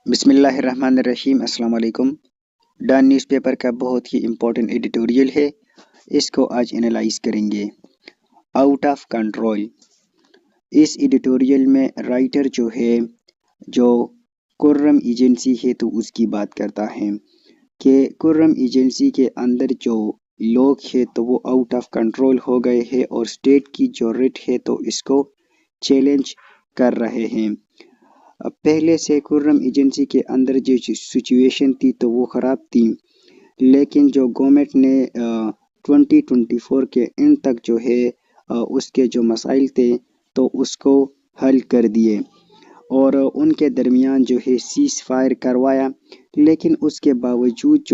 بسم اللہ الرحمن الرحیم۔ السلام علیکم۔ ڈان نیوز پیپر کا بہت ہی امپورٹنٹ ایڈیٹوریل ہے، اس کو آج انالائز کریں گے۔ Out of control. اس ایڈیٹوریل میں رائٹر جو خرم ایجنسی ہے تو اس کی بات کرتا ہے کہ خرم ایجنسی کے اندر جو لوگ ہیں تو وہ آؤٹ آف کنٹرول ہو گئے ہیں اور اسٹیٹ کی جو ریٹ ہے تو اس کو چیلنج کر رہے ہیں۔ پہلے سے خرم ایجنسی کے اندر جو سچویشن تھی تو وہ خراب تھی، لیکن جو گورنمنٹ نے 2024 کے اینڈ تک اس کے جو مسائل تھے تو اس کو حل کر دیے اور ان کے درمیان سیز فائر کروایا، لیکن اس کے باوجود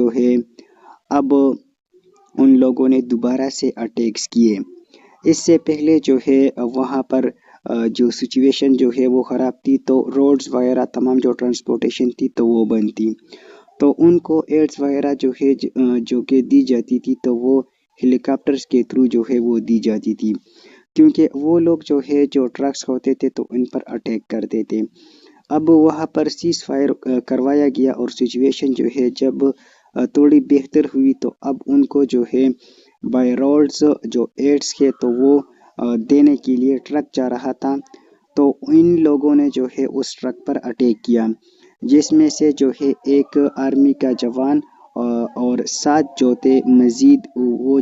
اب ان لوگوں نے دوبارہ سے اٹیکس کیے۔ اس سے پہلے وہاں پر جو سچویشن وہ خراب تھی تو روڈز وغیرہ تمام جو ٹرانسپورٹیشن تھی تو وہ بند تھی، تو ان کو ایڈز وغیرہ جو کہ دی جاتی تھی تو وہ ہیلی کاپٹرز کے تھرو وہ دی جاتی تھی، کیونکہ وہ لوگ جو ٹرکس ہوتے تھے تو ان پر اٹیک کرتے تھے۔ اب وہاں پر سیز فائر کروایا گیا اور سچویشن جب تھوڑی بہتر ہوئی تو اب ان کو بائی روڈز جو ایڈز ہے تو وہ دینے کے لیے ٹرک جا رہا تھا، تو ان لوگوں نے اس ٹرک پر اٹیک کیا، جس میں سے ایک آرمی کا جوان اور 7 جو تھے مزید وہ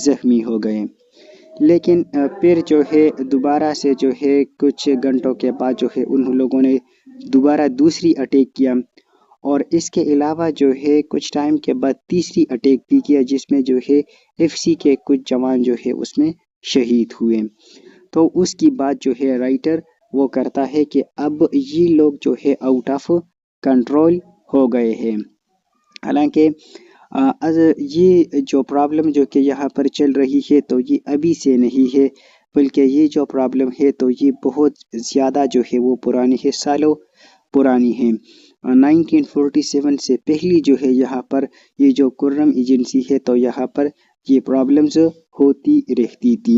زخمی ہو گئے۔ لیکن پھر دوبارہ سے کچھ گھنٹوں کے بعد ان لوگوں نے دوبارہ دوسری اٹیک کیا، اور اس کے علاوہ کچھ ٹائم کے بعد تیسری اٹیک بھی کیا، جس میں FCC کے کچھ جوان اس میں شہید ہوئے۔ تو اس کی بات رائٹر وہ کرتا ہے کہ اب یہ لوگ آؤٹ آف کنٹرول ہو گئے ہیں۔ حالانکہ یہ جو پرابلم کہ یہاں پر چل رہی ہے تو یہ ابھی سے نہیں ہے، بلکہ یہ جو پرابلم ہے تو یہ بہت زیادہ وہ پرانی ہے، سالوں پرانی ہے۔ 1947 سے پہلی یہاں پر یہ جو خرم ایجنسی ہے تو یہاں پر یہ پرابلمز ہوتی رہتی تھی۔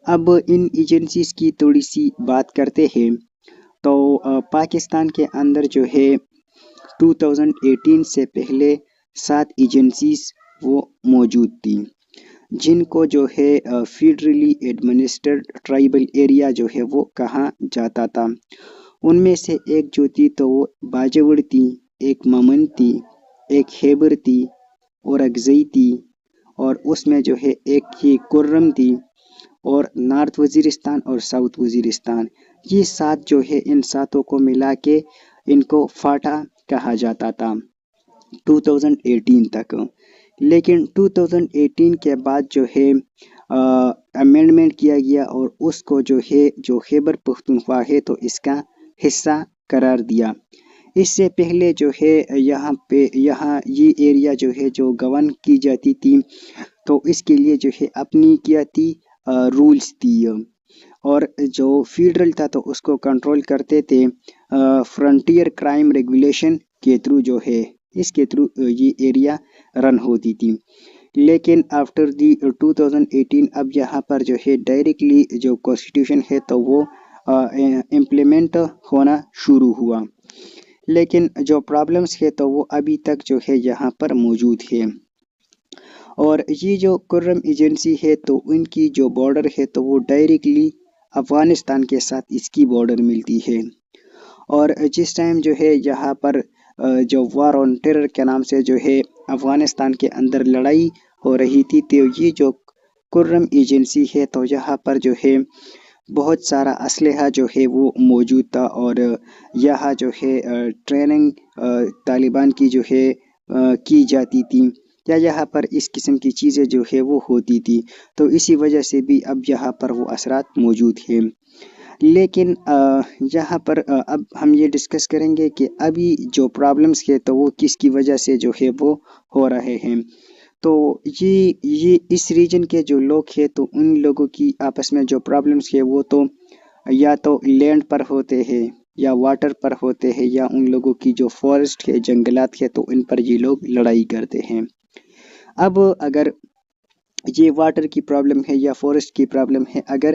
اب ان ایجنسیز کی تھوڑی سی بات کرتے ہیں تو پاکستان کے اندر 2018 سے پہلے 7 ایجنسیز وہ موجود تھی، جن کو فیڈرلی ایڈمنسٹرڈ ٹرائبل ایریا وہ کہا جاتا تھا۔ ان میں سے ایک جو تھی تو وہ باجوڑ تھی، ایک ممن تھی، ایک خیبر تھی اور اکزئی تھی، اور اس میں ایک ہی خرم تھی، اور نارتھ وزیرستان اور ساؤتھ وزیرستان، یہ 7 ان 7 کو ملا کے ان کو فاٹا کہا جاتا تھا 2018 تک۔ لیکن 2018 کے بعد امینڈمنٹ کیا گیا اور اس کو جو خیبر پختونخوا ہے تو اس کا حصہ قرار دیا۔ اس سے پہلے یہاں یہ ایریا جو گورن کی جاتی تھی تو اس کے لیے اپنی کیا تھی رولز تھی، اور جو فیڈرل تھا تو اس کو کنٹرول کرتے تھے فرنٹیئر کرائم ریگولیشن کے تھرو اس کے تھرو یہ ایریا رن ہوتی تھی۔ لیکن آفٹر دی 2018 اب یہاں پر ڈائریکٹلی جو کانسٹیٹیوشن ہے تو وہ امپلیمنٹ ہونا شروع ہوا، لیکن جو پرابلمز ہے تو وہ ابھی تک یہاں پر موجود ہے۔ اور یہ جو خرم ایجنسی ہے تو ان کی جو بارڈر ہے تو وہ ڈائریکٹلی افغانستان کے ساتھ اس کی بارڈر ملتی ہے، اور جس ٹائم یہاں پر جو وار آن ٹیرر کے نام سے افغانستان کے اندر لڑائی ہو رہی تھی تو یہ جو خرم ایجنسی ہے تو یہاں پر بہت سارا اسلحہ وہ موجود تھا، اور یہاں ٹریننگ طالبان کی کی جاتی تھی، یا یہاں پر اس قسم کی چیزیں وہ ہوتی تھی، تو اسی وجہ سے بھی اب یہاں پر وہ اثرات موجود ہیں۔ لیکن یہاں پر اب ہم یہ ڈسکس کریں گے کہ ابھی جو پرابلمز ہے تو وہ کس کی وجہ سے وہ ہو رہے ہیں۔ تو یہ اس ریجن کے جو لوگ ہیں تو ان لوگوں کی آپس میں جو پرابلمز ہے وہ تو یا تو لینڈ پر ہوتے ہیں یا واٹر پر ہوتے ہیں، یا ان لوگوں کی جو فارسٹ ہے، جنگلات ہے، تو ان پر یہ لوگ لڑائی کرتے ہیں۔ اب اگر یہ واٹر کی پرابلم ہے یا فارسٹ کی پرابلم ہے، اگر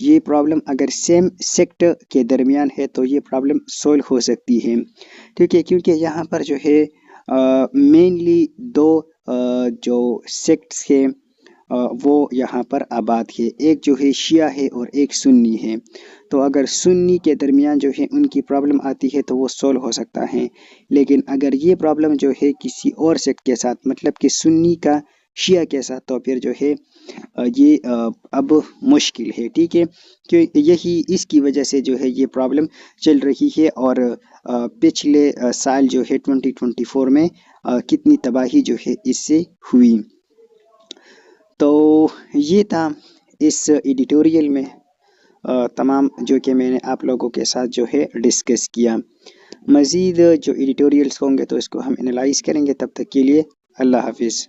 یہ پرابلم اگر سیم سیکٹ کے درمیان ہے تو یہ پرابلم سولو ہو سکتی ہے، ٹھیک ہے، کیونکہ یہاں پر جو ہے مینلی دو جو سیکٹس ہیں وہ یہاں پر آباد ہے، ایک جو ہے شیعہ ہے اور ایک سنی ہے۔ تو اگر سنی کے درمیان جو ہے ان کی پرابلم آتی ہے تو وہ سولو ہو سکتا ہے، لیکن اگر یہ پرابلم جو ہے کسی اور سیکٹ کے ساتھ، مطلب کہ سنی کا شیعہ کے ساتھ، تو پھر جو ہے یہ اب مشکل ہے، ٹھیک ہے، کہ یہی اس کی وجہ سے جو ہے یہ پرابلم چل رہی ہے۔ اور پچھلے سال جو ہے 2024 میں کتنی تباہی جو ہے اس سے ہوئی۔ تو یہ تھا اس ایڈیٹوریل میں تمام جو کہ میں نے آپ لوگوں کے ساتھ جو ہے ڈسکس کیا۔ مزید جو ایڈیٹوریلس ہوں گے تو اس کو ہم انالائز کریں گے، تب تک کے لیے اللہ حافظ۔